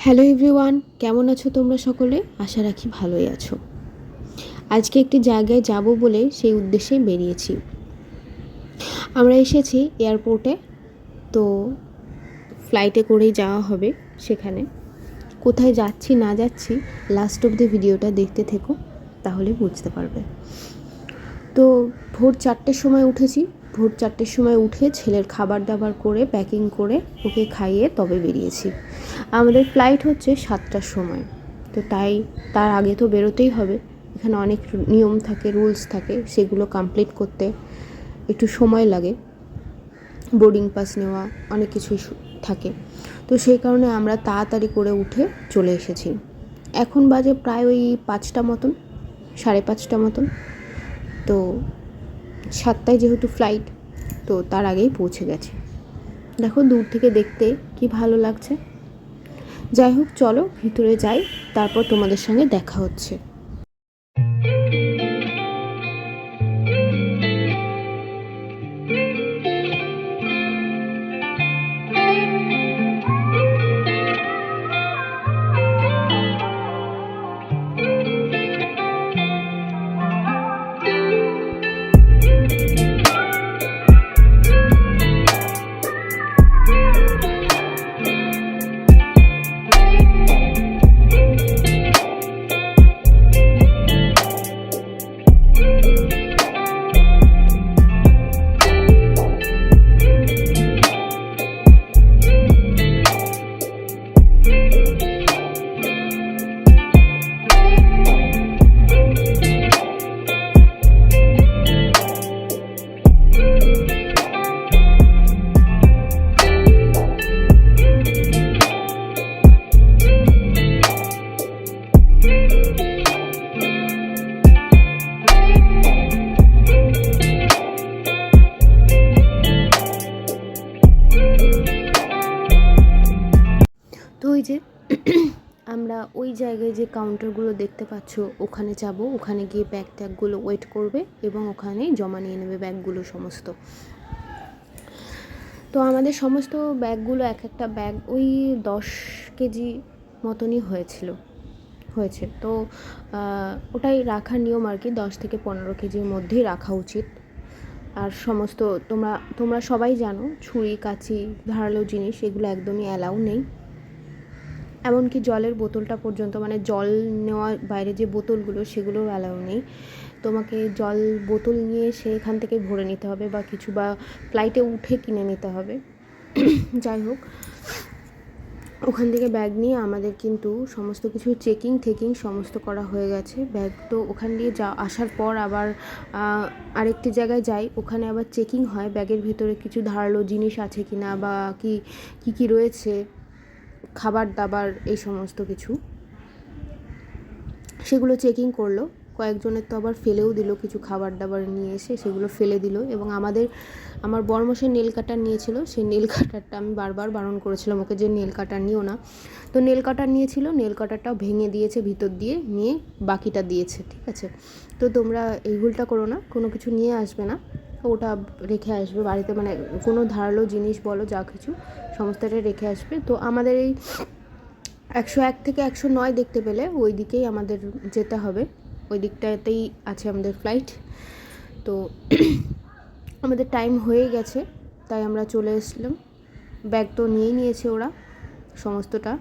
Hello everyone, কেমন আছো তোমরা সকলে? আশা রাখি ভালোই আছো। আজকে একটি জায়গায় যাব বলে সেই উদ্দেশ্যেই বেরিয়েছি। আমরা এসেছি এয়ারপোর্টে, তো ফ্লাইটে করেই যাওয়া হবে সেখানে। কোথায় যাচ্ছি না যাচ্ছি লাস্ট অব দ্য ভিডিওটা দেখতে থেকো, তাহলে বুঝতে পারবে। তো ভোর 4টের সময় উঠেছি। ভোর 4টের সময় উঠে ছেলের খাবার দাবার করে প্যাকিং করে ওকে খাইয়ে তবে বেরিয়েছি। আমাদের ফ্লাইট হচ্ছে 7টার সময়, তো তার আগে তো বেরোতেই হবে। এখানে অনেক নিয়ম থাকে, রুলস থাকে, সেগুলো কমপ্লিট করতে একটু সময় লাগে। বোর্ডিং পাস নেওয়া, অনেক কিছুই থাকে। তো সেই কারণে আমরা তাড়াতাড়ি করে উঠে চলে এসেছি। এখন বাজে প্রায় ওই 5টা মতন, 5:30 মতন। তো 7টায় যেহেতু ফ্লাইট, তো তার আগেই পৌঁছে গেছে। দেখো দূর থেকে দেখতে কি ভালো লাগছে। যাই হোক, চলো ভিতরে যাই, তারপর তোমাদের সঙ্গে দেখা হচ্ছে। তো ওই যে আমরা ওই জায়গায় যে কাউন্টারগুলো দেখতে পাচ্ছ, ওখানে যাব। ওখানে গিয়ে ব্যাগ ট্যাগগুলো ওয়েট করবে এবং ওখানেই জমা নিয়ে নেবে ব্যাগগুলো সমস্ত। তো আমাদের সমস্ত ব্যাগগুলো, এক একটা ব্যাগ ওই 10 কেজি মতনই হয়েছে। তো ওটাই রাখার নিয়ম আর কি, 10 থেকে 15 কেজির মধ্যেই রাখা উচিত। আর সমস্ত তোমরা সবাই জানো, ছুরি কাঁচি ধারালো জিনিস এগুলো একদমই অ্যালাউ নেই। এমনকি জলের বোতলটা পর্যন্ত, মানে জল নেওয়া বাইরে যে বোতলগুলো, সেগুলোও অ্যালাউ নেই। তোমাকে জল বোতল নিয়ে এখান থেকে ভরে নিতে হবে বা কিছু, বা ফ্লাইটে উঠে কিনে নিতে হবে। যাই হোক, ওখান থেকে ব্যাগ নিয়ে আমাদের কিন্তু সমস্ত কিছু চেকিং সমস্ত করা হয়ে গেছে। ব্যাগ তো ওখান দিয়ে আসার পর আবার আরেকটি জায়গায় যাই, ওখানে আবার চেকিং হয় ব্যাগের ভিতরে কিছু ধারালো জিনিস আছে কি না, বা কি রয়েছে, খাবার দাবার, এই সমস্ত কিছু, সেগুলো চেকিং করলো। কয়েকজনের তো আবার ফেলেও দিল, কিছু খাবার দাবার নিয়ে এসে সেগুলো ফেলে দিল। এবং আমার বরমশাই নেল কাটার নিয়েছিল, সেই নেল কাটারটা আমি বারবার বারণ করেছিলাম ওকে যে নেল কাটার নিও না। তো নেল কাটার নিয়েছিল, নেল কাটারটাও ভেঙে দিয়েছে, ভিতর দিয়ে নিয়ে বাকিটা দিয়েছে। ঠিক আছে, তো তোমরা এই ভুলটা করো না, কোনো কিছু নিয়ে আসবে না, ওটা রেখে আসবে বাড়িতে, মানে কোনো ধারালো জিনিস বলো যা কিছু সমস্তটা রেখে আসবে। তো আমাদের এই 101 থেকে 109 দেখতে পেলে ওই দিকেই আমাদের যেতে হবে, ওই দিকটাতেই আছে আমাদের ফ্লাইট। তো আমাদের টাইম হয়ে গেছে, তাই আমরা চলে এসলাম। ব্যাগ তো নিয়েই নিয়েছে ওরা সমস্তটা।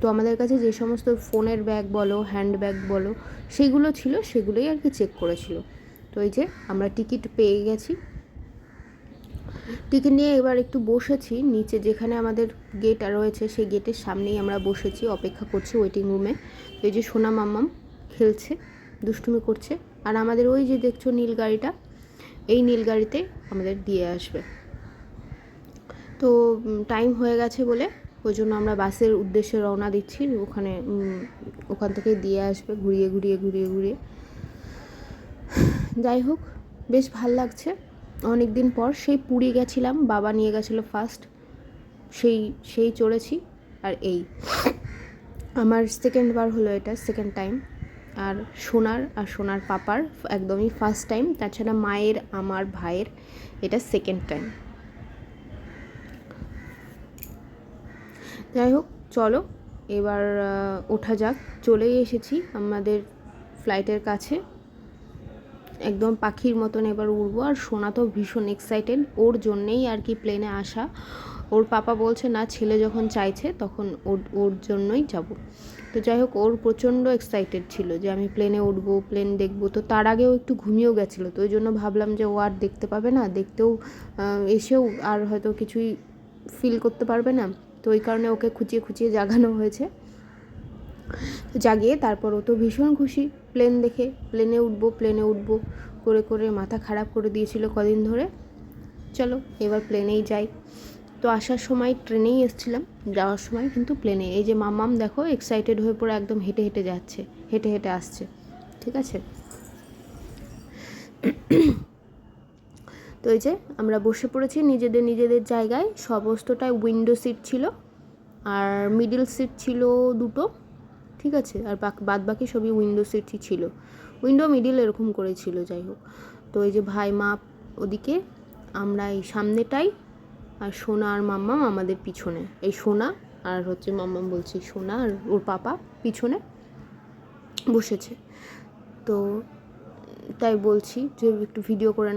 তো আমাদের কাছে যে সমস্ত ফোনের ব্যাগ বলো, হ্যান্ড ব্যাগ বলো, সেগুলো ছিল, সেগুলোই আর কি চেক করেছিল। তো এই যে আমরা টিকিট পেয়ে গেছি। টিকিট নিয়ে এবার একটু বসেছি নিচে, যেখানে আমাদের গেট রয়েছে সেই গেটের সামনেই আমরা বসেছি, অপেক্ষা করছি ওয়েটিং রুমে। এই যে সোনা মাম্মাম খেলছে, দুষ্টুমি করছে। আর আমাদের ওই যে দেখছো নীল গাড়িটা, এই নীল গাড়িতে আমাদের দিয়ে আসবে। তো টাইম হয়ে গেছে বলে ওই জন্য আমরা বাসের উদ্দেশ্যে রওনা দিচ্ছি। ওখান থেকে দিয়ে আসবে ঘুরিয়ে। যাই হোক, বেশ ভাল লাগছে। অনেক দিন পর সেই পুরী গেছিলাম, বাবা নিয়ে গেছিলো ফার্স্ট, সেই চড়েছি। আর এই আমার সেকেন্ড বার হলো, এটা সেকেন্ড টাইম। আর সোনার পাপার একদমই ফার্স্ট টাইম। তাছাড়া মায়ের, আমার ভাইয়ের এটা সেকেন্ড টাইম। যাই হোক, চলো এবার ওঠা যাক। চলেই এসেছি আমাদের ফ্লাইটের কাছে, একদম পাখির মতন এবার উড়বো। আর সোনা তো ভীষণ এক্সাইটেড, ওর জন্যেই আর কি প্লেনে আসা। ওর পাপা বলছে না, ছেলে যখন চাইছে তখন ওর জন্যই যাব। তো যাই হোক, ওর প্রচণ্ড এক্সাইটেড ছিল যে আমি প্লেনে উঠবো, প্লেন দেখবো। তো তার আগেও একটু ঘুমিয়েও গেছিলো, তো ওই জন্য ভাবলাম যে ও আর দেখতে পাবে না, দেখতেও এসেও আর হয়তো কিছুই ফিল করতে পারবে না। তো ওই কারণে ওকে খুঁচিয়ে খুঁচিয়ে জাগানো হয়েছে। জাগিয়ে তারপর ও তো ভীষণ খুশি প্লেন দেখে, প্লেনে উঠবো করে করে মাথা খারাপ করে দিয়েছিল কদিন ধরে। চলো এবার প্লেনেই যাই। তো আসার সময় ট্রেনেই এসেছিলাম, যাওয়ার সময় কিন্তু প্লেনে। এই যে মাম্মাম দেখো এক্সাইটেড হয়ে পড়ে একদম হেঁটে হেঁটে যাচ্ছে, হেঁটে হেঁটে আসছে। ঠিক আছে, তো এই যে আমরা বসে পড়েছি নিজেদের জায়গায়। সমস্তটাই উইন্ডো সিট ছিল, আর মিডল সিট ছিল দুটো। ঠিক আছে, আর বাদ বাকি সবই উইন্ডো সিটই ছিল, উইন্ডো মিডিল এরকম করেছিল। যাই হোক, তো এই যে ভাই মা ওদিকে, আমরা এই সামনেটাই, আর সোনা আর মাম্মাম আমাদের পিছনে। এই সোনা আর হচ্ছে মাম্মাম বলছি, সোনা আর ওর পাপা পিছনে বসেছে। তো তাই বলছি যে একটু ভিডিও করে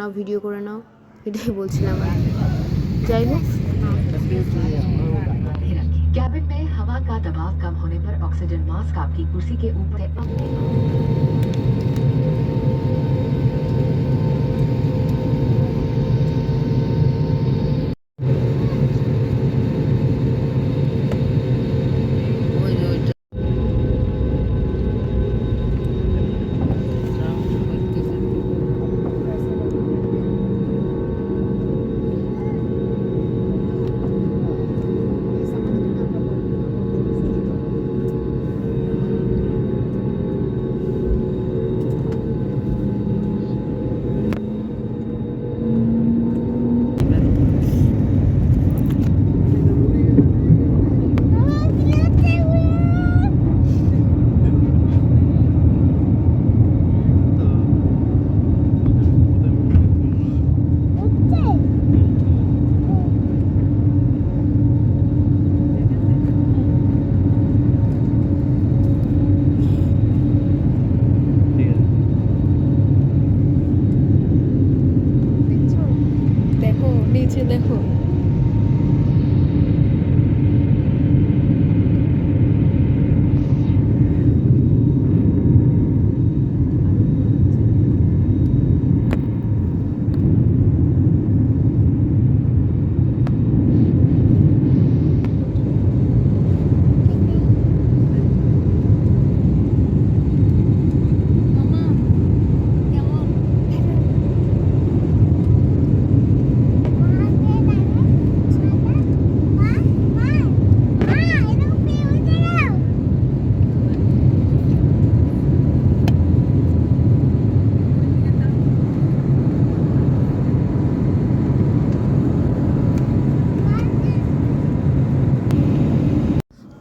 নাও, এটাই বলছিলাম আর। যাই হোক, कैबिन में हवा का दबाव कम होने पर ऑक्सीजन मास्क आपकी कुर्सी के ऊपर দেখো নিচে দেখো।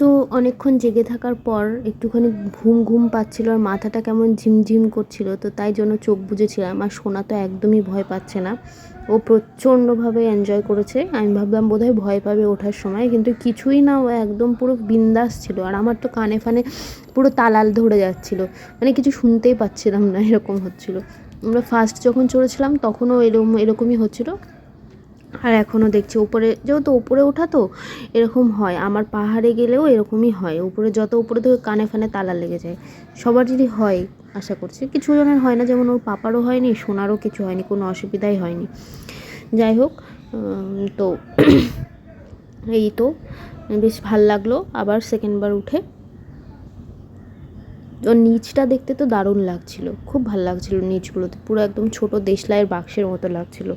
তো অনেকক্ষণ জেগে থাকার পর একটুখানি ঘুম পাচ্ছিল, আর মাথাটা কেমন ঝিমঝিম করছিল, তো তাই জন্য চোখ বুজেছিলাম। আর সোনা তো একদমই ভয় পাচ্ছে না, ও প্রচণ্ডভাবে এনজয় করেছে। আমি ভাবলাম বোধহয় ভয় পাবে ওঠার সময়, কিন্তু কিছুই না, ও একদম পুরো বিন্দাস ছিল। আর আমার তো কানে ফানে পুরো তালাল ধরে যাচ্ছিল, মানে কিছু শুনতেই পাচ্ছিলাম না, এরকম হচ্ছিল। আমরা ফার্স্ট যখন চড়েছিলাম তখনও এরকমই হচ্ছিল। আর এখনও দেখছি উপরে, যেহেতু উপরে ওঠা তো এরকম হয়, আমার পাহাড়ে গেলেও এরকমই হয়। উপরে যত উপরে তো কানে ফানে তালা লেগে যায়, সবারই হয় আশা করছি। কিছু জনের হয় না, যেমন ওর পাপারও হয়নি, সোনারও কিছু হয়নি, কোনো অসুবিধাই হয়নি। যাই হোক, তো এই তো বেশ ভাল লাগলো আবার সেকেন্ডবার উঠে। ওর নিচটা দেখতে তো দারুণ লাগছিল, খুব ভাল লাগছিল নিচগুলোতে, পুরো একদম ছোট দেশলাইয়ের বাক্সের মতো লাগছিল।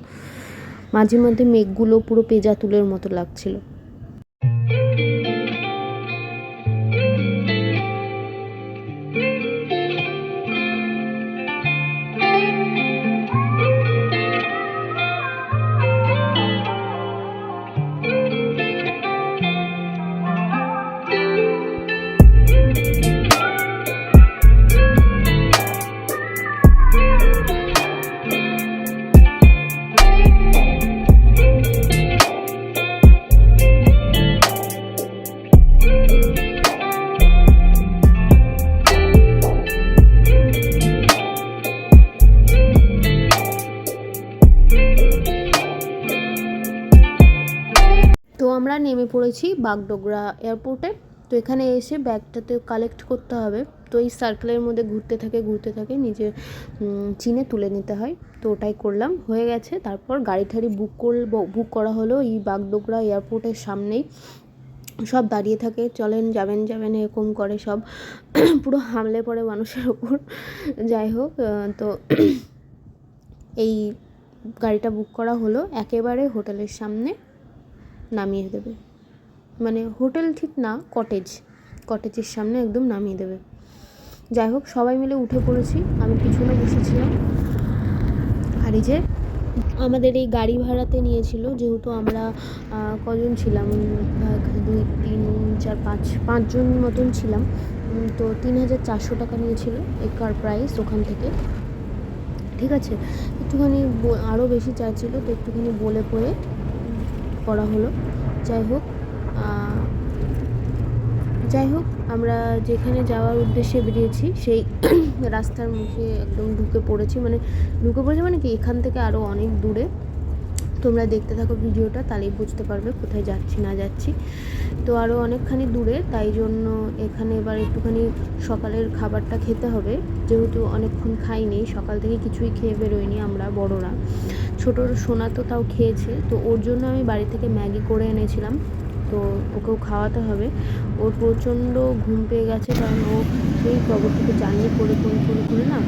মাঝে মধ্যে মেঘগুলো পুরো পেঁজা তুলের মতো লাগছিল। পড়েছি বাগডোগরা এয়ারপোর্টে। তো এখানে এসে ব্যাগটাতে কালেক্ট করতে হবে। তো এই সার্কেলের মধ্যে ঘুরতে থাকে নিজে চিনে তুলে নিতে হয়। তো ওটাই করলাম, হয়ে গেছে। তারপর গাড়ি ঠাড়ি বুক করা হলো এই বাগডোগরা এয়ারপোর্টের সামনেই। সব দাঁড়িয়ে থাকে, চলেন যাবেন এরকম করে সব পুরো হামলে পড়ে মানুষের ওপর। যাই হোক, তো এই গাড়িটা বুক করা হলো, একেবারে হোটেলের সামনে নামিয়ে দেবে। মানে হোটেল ঠিক না, কটেজের সামনে একদম নামিয়ে দেবে। যাই হোক, সবাই মিলে উঠে পড়েছি, আমি পিছনে বসেছিলাম। আর এই যে আমাদের এই গাড়ি ভাড়াতে নিয়েছিল, যেহেতু আমরা কজন ছিলাম, 1 2 3 4 5 জন মতন ছিলাম। তো 3,400 টাকা নিয়েছিল একার প্রাইস ওখান থেকে। ঠিক আছে, একটুখানি আরও বেশি চাইছিল, তো একটুখানি বলে পড়ে করা হলো। যাই হোক, আমরা যেখানে যাওয়ার উদ্দেশ্যে বেরিয়েছি সেই রাস্তার মুখে একদম ঢুকে পড়েছি মানে কি এখান থেকে আরও অনেক দূরে। তোমরা দেখতে থাকো ভিডিওটা, তাহলেই বুঝতে পারবে কোথায় যাচ্ছি না যাচ্ছি। তো আরও অনেকখানি দূরে, তাই জন্য এখানে এবার একটুখানি সকালের খাবারটা খেতে হবে, যেহেতু অনেকক্ষণ খাইনি, সকাল থেকে কিছুই খেয়ে বেরোয়নি আমরা বড়রা। ছোটো সোনা তো তাও খেয়েছে, তো ওর জন্য আমি বাড়ি থেকে ম্যাগি করে এনেছিলাম, তো ওকেও খাওয়াতে হবে। ওর প্রচণ্ড ঘুম পেয়ে গেছে, কারণ ও সেই কবর থেকে জার্নি করে না,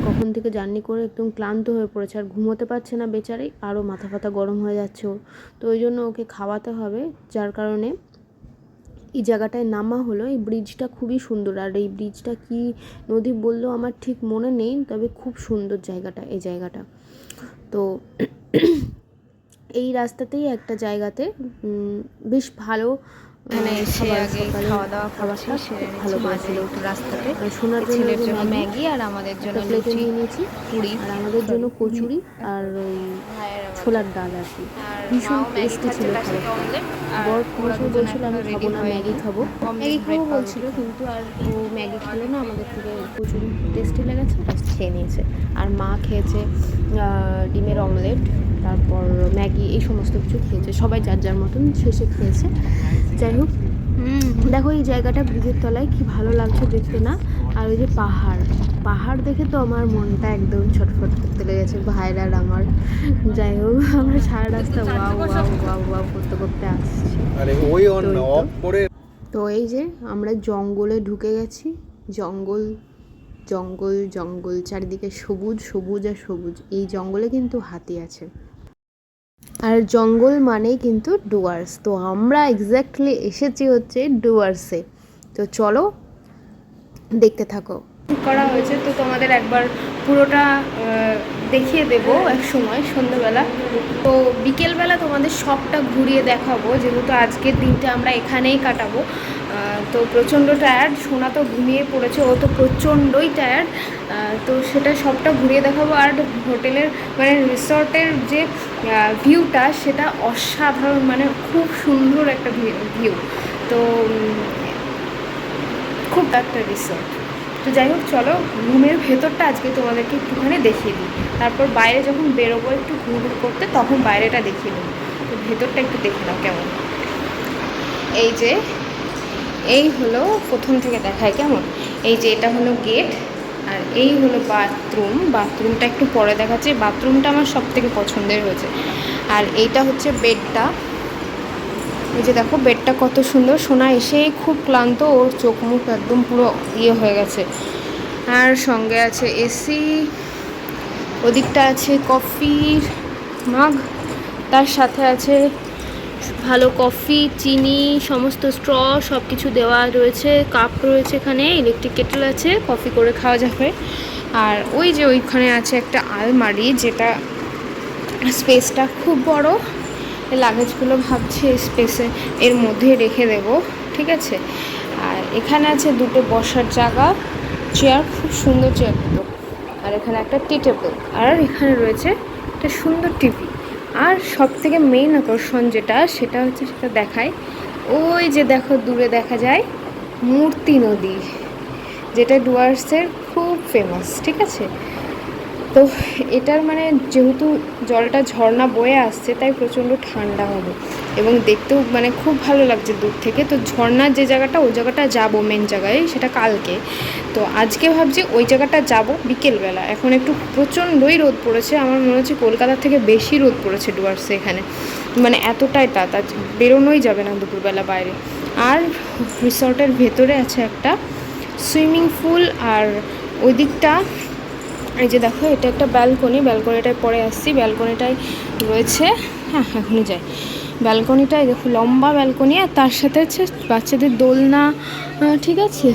কখন থেকে জার্নি করে একদম ক্লান্ত হয়ে পড়েছে, আর ঘুমোতে পারছে না বেচারি, আরও মাথা ফাথা গরম হয়ে যাচ্ছে ওর। তো ওই জন্য ওকে খাওয়াতে হবে, যার কারণে এই জায়গাটায় নামা হলো। এই ব্রিজটা খুবই সুন্দর, আর এই ব্রিজটা কি নদী বললেও আমার ঠিক মনে নেই, তবে খুব সুন্দর এই জায়গাটা। তো এই রাস্তাতেই একটা জায়গাতে বেশ ভালো এখানে এসে আগে খাওয়া দাওয়া খাবারটা ভালো করেছিল রাস্তাতে। শোনার ছেলের জন্য ম্যাগি আর আমাদের জন্য প্লেটে লুচি নিয়ে নিয়েছি, পুরি, আর আমাদের জন্য কচুরি আর ওই ছোলার ডাল আর কি। ভীষণ টেস্টি ছিল খাবারটা। বর মশাই বলছিল আমি খাবো না, ম্যাগি খাবো বলছিল, কিন্তু আর ও ম্যাগি খেলো না, আমাদের থেকে কচুরি টেস্টি লেগেছে, খেয়ে নিয়েছে। আর মা খেয়েছে ডিমের অমলেট, তারপর ম্যাগি, এই সমস্ত কিছু খেয়েছে, সবাই যার মতন শেষে খেয়েছে। যাই হোক, দেখো এই জায়গাটা ব্রিজের তলায় কি ভালো লাগছে দেখতে না। আর ওই যে পাহাড় দেখে তো আমার মনটা একদম ছটফট করতে লেগেছে, ভাইয়ের আর আমার। যাই হোক, আমরা সারা রাস্তা ওয়াও করতে আসছি। তো এই যে আমরা জঙ্গলে ঢুকে গেছি, জঙ্গল চারিদিকে সবুজ আর সবুজ। এই জঙ্গলে কিন্তু হাতি আছে, আর জঙ্গল মানেই কিন্তু ডুয়ার্স। তো আমরা এক্স্যাক্টলি এসেছি হচ্ছে ডুয়ার্সে। তো চলো দেখতে থাকো। করা হয়েছে, তো তোমাদের একবার পুরোটা দেখিয়ে দেবো এক সময় সন্ধ্যেবেলা। তো বিকেলবেলা তোমাদের সবটা ঘুরিয়ে দেখাবো, যেহেতু আজকের দিনটা আমরা এখানেই কাটাবো। তো প্রচণ্ড টায়ার্ড, সোনা তো ঘুমিয়ে পড়েছে, ও তো প্রচণ্ডই টায়ার্ড। তো সেটা সবটা ঘুরিয়ে দেখাবো। আর হোটেলের মানে রিসর্টের যে ভিউটা, সেটা অসাধারণ, মানে খুব সুন্দর একটা ভিউ। তো খুব একটা রিসর্ট। তো যাই হোক, চলো রুমের ভেতরটা আজকে তোমাদেরকে একটুখানি দেখিয়ে দিই, তারপর বাইরে যখন বেরোবো একটু ঘুরঘুর করতে, তখন বাইরেটা দেখিয়ে দেবো। তো ভেতরটা একটু দেখে নাও কেমন। এই হলো প্রথম থেকে দেখায় কেমন। এই যে এটা হলো গেট, আর এই হলো বাথরুমটা একটু পরে দেখাচ্ছে। বাথরুমটা আমার সব থেকে পছন্দের হয়েছে। আর এইটা হচ্ছে বেডটা। এই যে দেখো বেডটা কত সুন্দর। সোনা এসেই খুব ক্লান্ত, ওর চোখ মুখ একদম পুরো হয়ে গেছে। আর সঙ্গে আছে এসি, ওদিকটা আছে কফির মাগ, তার সাথে আছে ভালো কফি, চিনি, সমস্ত স্ট্র সব কিছু দেওয়া রয়েছে, কাপ রয়েছে, এখানে ইলেকট্রিক কেটেল আছে, কফি করে খাওয়া যাবে। আর ওই যে ওইখানে আছে একটা আলমারি, যেটা স্পেসটা খুব বড়। লাগেজগুলো ভাবছি স্পেসে এর মধ্যে রেখে দেব, ঠিক আছে। আর এখানে আছে দুটো বসার জায়গা, চেয়ার, খুব সুন্দর চেয়ার দুটো। আর এখানে একটা টি টেবিল, আর এখানে রয়েছে একটা সুন্দর টিভি। আর সব থেকে মেইন আকর্ষণ সেটা দেখায়, ওই যে দেখো দূরে দেখা যায় মূর্তি নদী, যেটা ডুয়ার্সের খুব ফেমাস, ঠিক আছে। তো এটার মানে যেহেতু জলটা ঝর্ণা বয়ে আসছে তাই প্রচণ্ড ঠান্ডা হবে এবং দেখতেও মানে খুব ভালো লাগছে দূর থেকে। তো ঝর্ণার যে জায়গাটা ওই জায়গাটা যাবো মেন জায়গায়, সেটা কালকে। তো আজকে ভাবছি ওই জায়গাটা যাব বিকেলবেলা। এখন একটু প্রচণ্ডই রোদ পড়েছে, আমার মনে হচ্ছে কলকাতার থেকে বেশি রোদ পড়েছে ডুয়ার্সে এখানে, মানে এতটাই তাত, আজ বেরোনোই যাবে না দুপুরবেলা বাইরে। আর রিসর্টের ভেতরে আছে একটা সুইমিং পুল, আর ওই দিকটা এই যে দেখো এটা একটা ব্যালকনি, ব্যালকনিটায় পরে আসছি, ব্যালকনিটায় রয়েছে, হ্যাঁ এখনই যাই, ব্যালকনিটায় দেখো লম্বা ব্যালকনি, আর তার সাথে হচ্ছে বাচ্চাদের দোলনা, ঠিক আছে,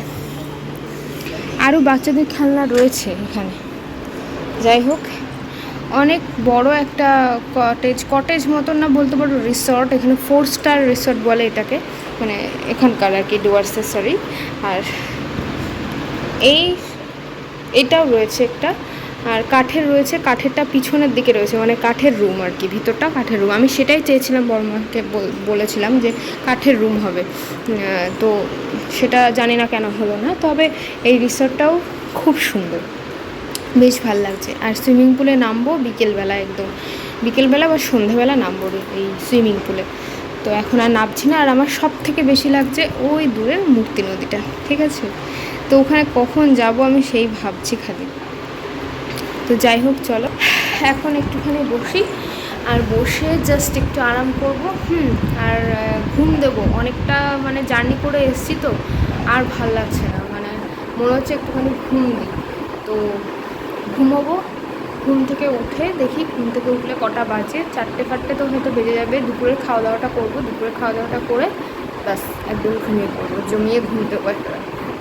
আরও বাচ্চাদের খেলনা রয়েছে এখানে। যাই হোক, অনেক বড় একটা কটেজ মতন না বলতে পারো, রিসর্ট। এখানে 4 স্টার রিসর্ট বলে এটাকে, মানে এখানকার আর কি, ডুয়ার্সের, সরি। আর এটাও রয়েছে একটা, আর কাঠের রয়েছে, কাঠেরটা পিছনের দিকে রয়েছে, মানে কাঠের রুম আর কি, ভিতরটা কাঠের রুম। আমি সেটাই চেয়েছিলাম, বড়মাকে বলেছিলাম যে কাঠের রুম হবে, তো সেটা জানি না কেন হলো না। তবে এই রিসর্টটাও খুব সুন্দর, বেশ ভালো লাগছে। আর সুইমিং পুলে নামবো বিকেলবেলা, একদম বিকেলবেলা বা সন্ধ্যাবেলা নামবো এই সুইমিং পুলে। তো এখন আর নামছি না। আর আমার সব থেকে বেশি লাগছে ওই দূরের মূর্তি নদীটা, ঠিক আছে। তো ওখানে কখন যাব আমি সেই ভাবছি খালি। তো যাই হোক, চলো এখন একটুখানি বসি, আর বসে জাস্ট একটু আরাম করব, আর ঘুম দেবো। অনেকটা মানে জার্নি করে এসেছি তো, আর ভাল লাগছে না, মানে মনে হচ্ছে একটুখানি ঘুম দিই। তো ঘুমোবো। ঘুম থেকে উঠে দেখি, ঘুম থেকে উঠলে কটা বাজে, 4-5 তো হয়তো বেজে যাবে। দুপুরের খাওয়া দাওয়াটা করবো, দুপুরের খাওয়া দাওয়াটা করে ব্যাস একদম ঘুমিয়ে পড়বো, জমিয়ে ঘুম দেবো একটা,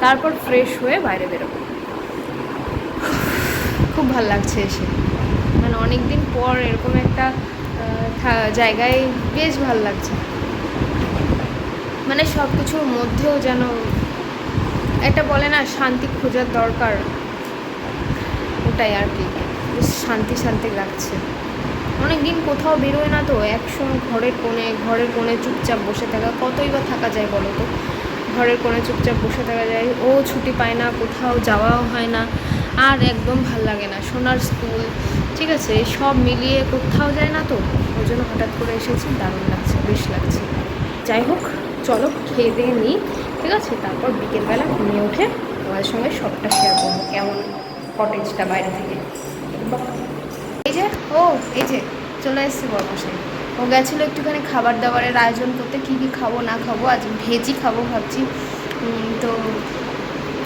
তারপর ফ্রেশ হয়ে বাইরে বেরোবো। খুব ভাল লাগছে এসে, মানে অনেক দিন পর এরকম একটা জায়গায় বেশ ভাল লাগছে। মানে সব কিছুর মধ্যেও যেন একটা বলে না শান্তি খোঁজার দরকার, ওটাই আর কি, বেশ শান্তি শান্তি লাগছে। অনেক দিন কোথাও বেরোয় না তো, একসঙ্গে ঘরের কোণে চুপচাপ বসে থাকা, কতই বা থাকা যায় বলো তো। ঘরের কোণে চুপচাপ বসে থাকা যায়, ও ছুটি পায় না, কোথাও যাওয়াও হয় না, আর একদম ভাল লাগে না। সোনার স্কুল, ঠিক আছে, সব মিলিয়ে কোথাও যায় না তো, ওই জন্য হঠাৎ করে এসেছি, দারুণ লাগছে, বেশ লাগছে। যাই হোক, চলো খেয়ে দিয়ে নিই, ঠিক আছে, তারপর বিকেলবেলা ঘুমিয়ে উঠে তোমাদের সঙ্গে সবটা শেয়ার করবো, কেমন কটেজটা বাইরে থেকে। এই যে এই যে চলে এসেছি বরমশাই। ও গেছিলো একটুখানি খাবার দাবারের আয়োজন করতে, কী কী খাবো না খাবো, আজ ভেজই খাবো ভাবছি। তো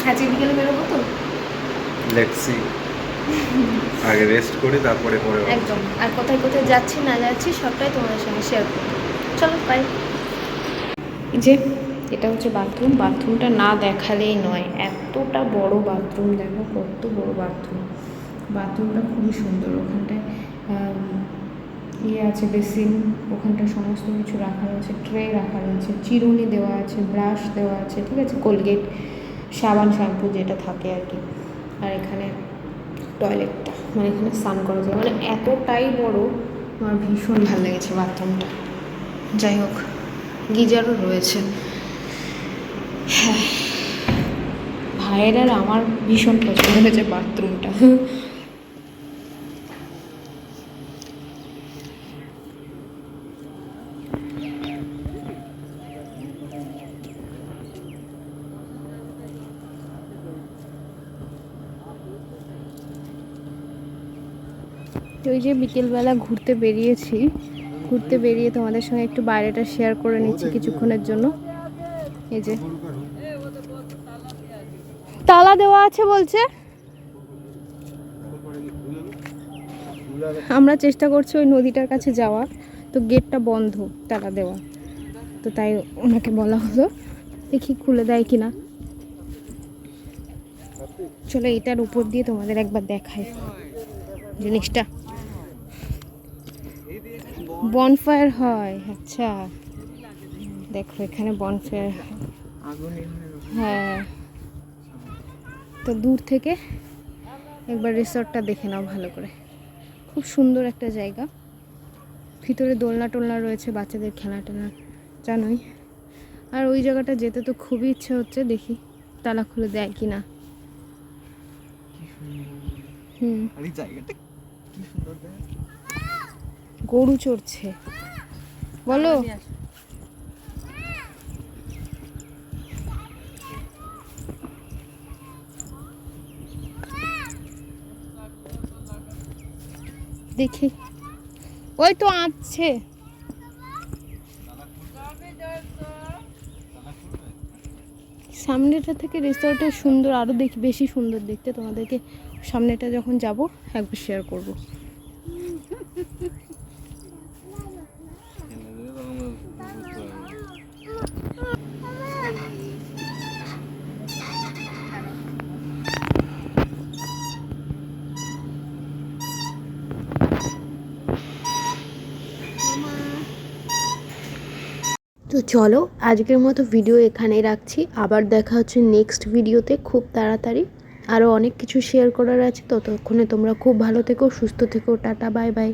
আজকে বিকেলে বেরোবো তো, লেটস সি, আগে রেস্ট করি তারপরে পরে একদম। আর কোথায় কোথায় যাচ্ছি না যাচ্ছি সবটাই তোমাদের সঙ্গে শেয়ার করবো। চলো বাই। যে এটা হচ্ছে বাথরুম, বাথরুমটা না দেখালেই নয়, এতটা বড় বাথরুম, দেখো কত বড় বাথরুম। বাথরুমটা খুবই সুন্দর, ওখানটায় আছে বেসিন, ওখানটায় সমস্ত কিছু রাখা রয়েছে, ট্রে রাখা রয়েছে, চিরুনি দেওয়া আছে, ব্রাশ দেওয়া আছে, ঠিক আছে, কোলগেট, সাবান, শ্যাম্পু যেটা থাকে আর কি। আর এখানে টয়লেটটা, মানে এখানে স্নান করা যায়, মানে এতটাই বড়, আমার ভীষণ ভালো লেগেছে বাথরুমটা। যাই হোক, গিজারও রয়েছে। হ্যাঁ, ভাইয়ের আর আমার ভীষণ পছন্দ হয়েছে বাথরুমটা। ওই যে বিকেলবেলা ঘুরতে বেরিয়েছি, ঘুরতে বেরিয়ে তোমাদের সঙ্গে একটু বাইরেটা শেয়ার করে নিচ্ছি কিছুক্ষণের জন্য। এই যে তালা দেওয়া আছে বলছে, আমরা চেষ্টা করছি ওই নদীটার কাছে যাওয়ার, তো গেটটা বন্ধ, তালা দেওয়া, তো তাই ওনাকে বলা হলো দেখি খুলে দেয় কিনা। চলো এটার উপর দিয়ে তোমাদের একবার দেখাই জিনিসটা। বনফায়ার হয়, আচ্ছা দেখো এখানে বনফায়ার, হ্যাঁ। তো দূর থেকে একবার রিসর্টটা দেখে নাও ভালো করে, খুব সুন্দর একটা জায়গা। ভিতরে দোলনা টোলনা রয়েছে, বাচ্চাদের খেলা টেলা জানোই। আর ওই জায়গাটা যেতে তো খুবই ইচ্ছে হচ্ছে, দেখি তালা খুলে দেয় কি না। হুম আর এই জায়গাটা কি সুন্দর দেখ। গরু চড়ছে বলো। দেখি ওই তো আসছে। সামনেটা থেকে রিসর্টে সুন্দর, আরো দেখি বেশি সুন্দর দেখতে। তোমাদেরকে সামনেটা যখন যাব একবার শেয়ার করব। তো চলো আজকের মতো ভিডিও এখানেই রাখছি, আবার দেখা হচ্ছে নেক্সট ভিডিওতে খুব তাড়াতাড়ি। আরও অনেক কিছু শেয়ার করার আছে, ততক্ষণে তোমরা খুব ভালো থেকো, সুস্থ থেকো, টাটা বাই বাই।